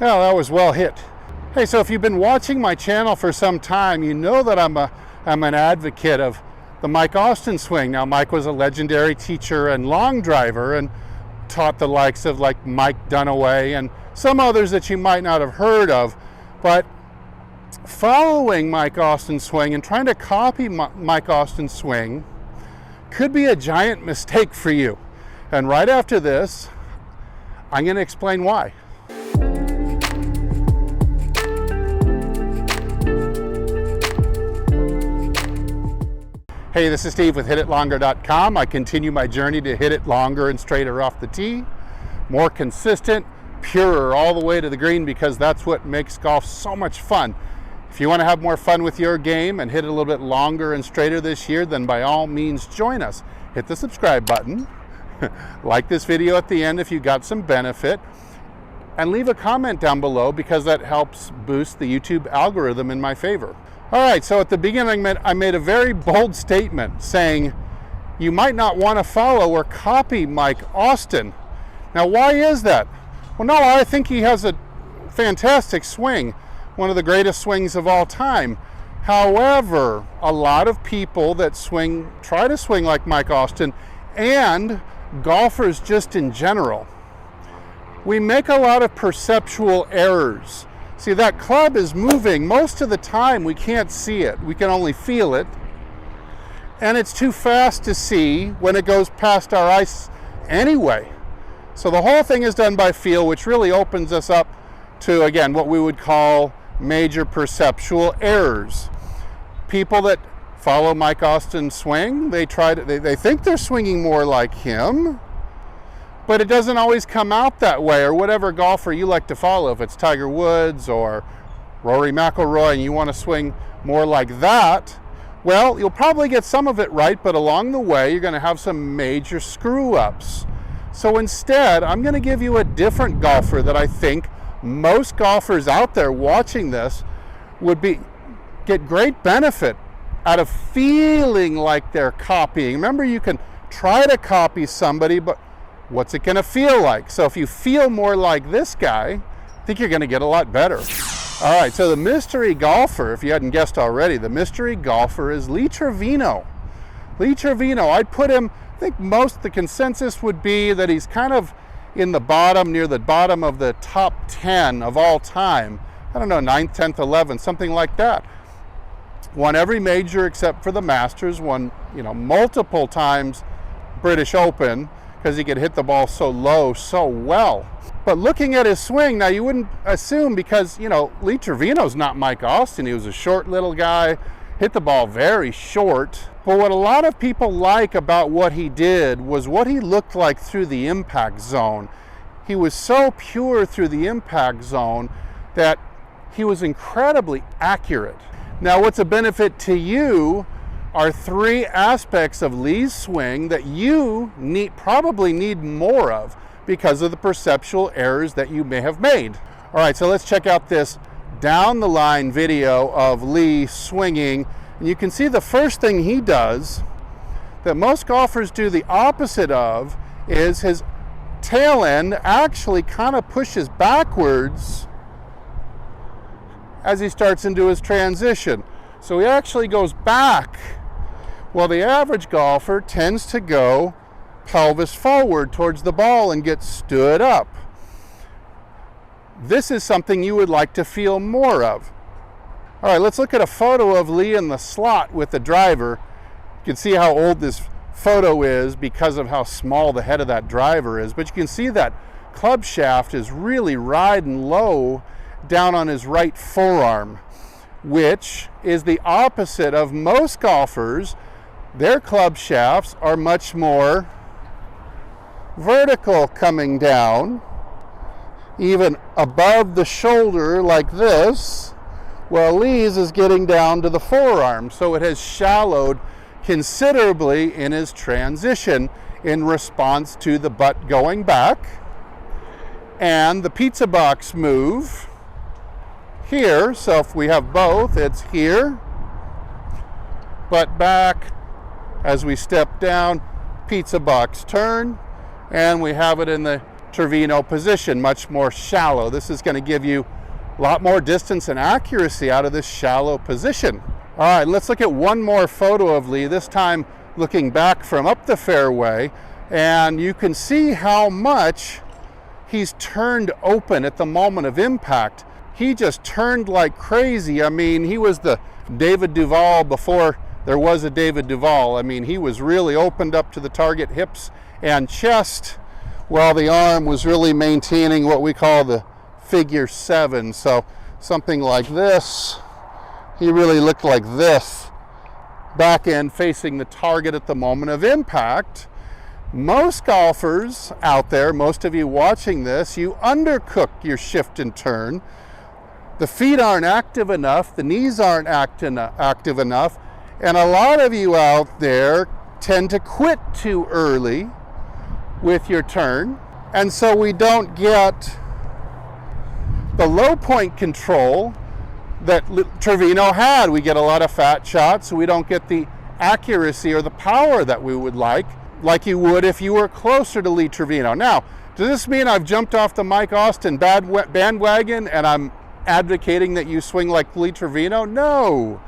Well, that was well hit. Hey, so if you've been watching my channel for some time, you know that I'm an advocate of the Mike Austin swing. Now, Mike was a legendary teacher and long driver and taught the likes of like Mike Dunaway and some others that you might not have heard of. But following Mike Austin's swing and trying to copy Mike Austin's swing could be a giant mistake for you. And right after this, I'm going to explain why. Hey, this is Steve with HitItLonger.com. I continue my journey to hit it longer and straighter off the tee, more consistent, purer all the way to the green, because that's what makes golf so much fun. If you want to have more fun with your game and hit it a little bit longer and straighter this year, then by all means join us. Hit the subscribe button, like this video at the end if you got some benefit, and leave a comment down below because that helps boost the YouTube algorithm in my favor. All right, so at the beginning, I made a very bold statement saying you might not want to follow or copy Mike Austin. Now, why is that? Well, no, I think he has a fantastic swing, one of the greatest swings of all time. However, a lot of people that try to swing like Mike Austin, and golfers just in general, we make a lot of perceptual errors. See, that club is moving. Most of the time we can't see it. We can only feel it. And it's too fast to see when it goes past our eyes anyway. So the whole thing is done by feel, which really opens us up to, again, what we would call major perceptual errors. People that follow Mike Austin's swing, they think they're swinging more like him, but it doesn't always come out that way. Or whatever golfer you like to follow, if it's Tiger Woods or Rory McIlroy and you want to swing more like that, well, you'll probably get some of it right, but along the way you're going to have some major screw-ups. So instead, I'm going to give you a different golfer that I think most golfers out there watching this would get great benefit out of feeling like they're copying. Remember, you can try to copy somebody, but what's it going to feel like? So if you feel more like this guy, I think you're going to get a lot better. All right, so the mystery golfer, if you hadn't guessed already, the mystery golfer is Lee Trevino. Lee Trevino, I'd put him, I think the consensus would be that he's kind of in the bottom, near the bottom of the top 10 of all time. I don't know, 9th, 10th, 11th, something like that. Won every major except for the Masters, won, multiple times British Open, because he could hit the ball so low so well. But looking at his swing, now you wouldn't assume, because, Lee Trevino's not Mike Austin. He was a short little guy, hit the ball very short. But what a lot of people like about what he did was what he looked like through the impact zone. He was so pure through the impact zone that he was incredibly accurate. Now, what's a benefit to you are three aspects of Lee's swing that you probably need more of because of the perceptual errors that you may have made. All right, so let's check out this down the line video of Lee swinging. And you can see the first thing he does that most golfers do the opposite of is his tail end actually kind of pushes backwards as he starts into his transition. So he actually goes back. Well, the average golfer tends to go pelvis forward towards the ball and get stood up. This is something you would like to feel more of. All right, let's look at a photo of Lee in the slot with the driver. You can see how old this photo is because of how small the head of that driver is, but you can see that club shaft is really riding low down on his right forearm, which is the opposite of most golfers. Their club shafts are much more vertical, coming down, even above the shoulder like this. Well, Lee's is getting down to the forearm, so it has shallowed considerably in his transition in response to the butt going back and the pizza box move here. So if we have both, it's here, butt back. As we step down, pizza box turn, and we have it in the Trevino position, much more shallow. This is going to give you a lot more distance and accuracy out of this shallow position. All right, let's look at one more photo of Lee, this time looking back from up the fairway, and you can see how much he's turned open at the moment of impact. He just turned like crazy. I mean, he was the David Duval before there was a David Duval. I mean, he was really opened up to the target hips and chest, while the arm was really maintaining what we call the figure 7. So something like this. He really looked like this, back end facing the target at the moment of impact. Most golfers out there, most of you watching this, you undercook your shift and turn. The feet aren't active enough, the knees aren't active enough, and a lot of you out there tend to quit too early with your turn, and so we don't get the low point control that Trevino had. We get a lot of fat shots, so we don't get the accuracy or the power that we would like you would if you were closer to Lee Trevino. Now, does this mean I've jumped off the Mike Austin bandwagon and I'm advocating that you swing like Lee Trevino? No.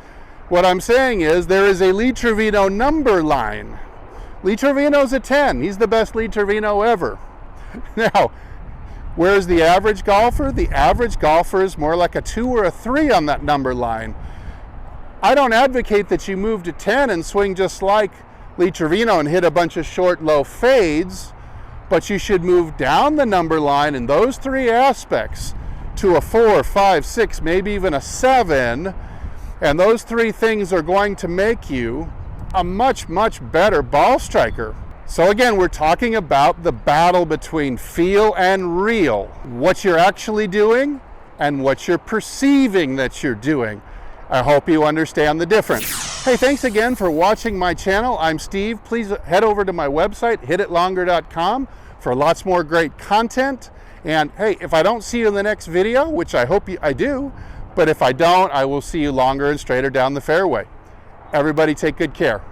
What I'm saying is there is a Lee Trevino number line. Lee Trevino's a 10. He's the best Lee Trevino ever. Now, where's the average golfer? The average golfer is more like a 2 or a 3 on that number line. I don't advocate that you move to 10 and swing just like Lee Trevino and hit a bunch of short, low fades, but you should move down the number line in those 3 aspects to a 4, 5, 6, maybe even a 7, and those 3 things are going to make you a much, much better ball striker. So again, we're talking about the battle between feel and real. What you're actually doing and what you're perceiving that you're doing. I hope you understand the difference. Hey, thanks again for watching my channel. I'm Steve. Please head over to my website, hititlonger.com, for lots more great content. And hey, if I don't see you in the next video, which I hope I do, but if I don't, I will see you longer and straighter down the fairway. Everybody take good care.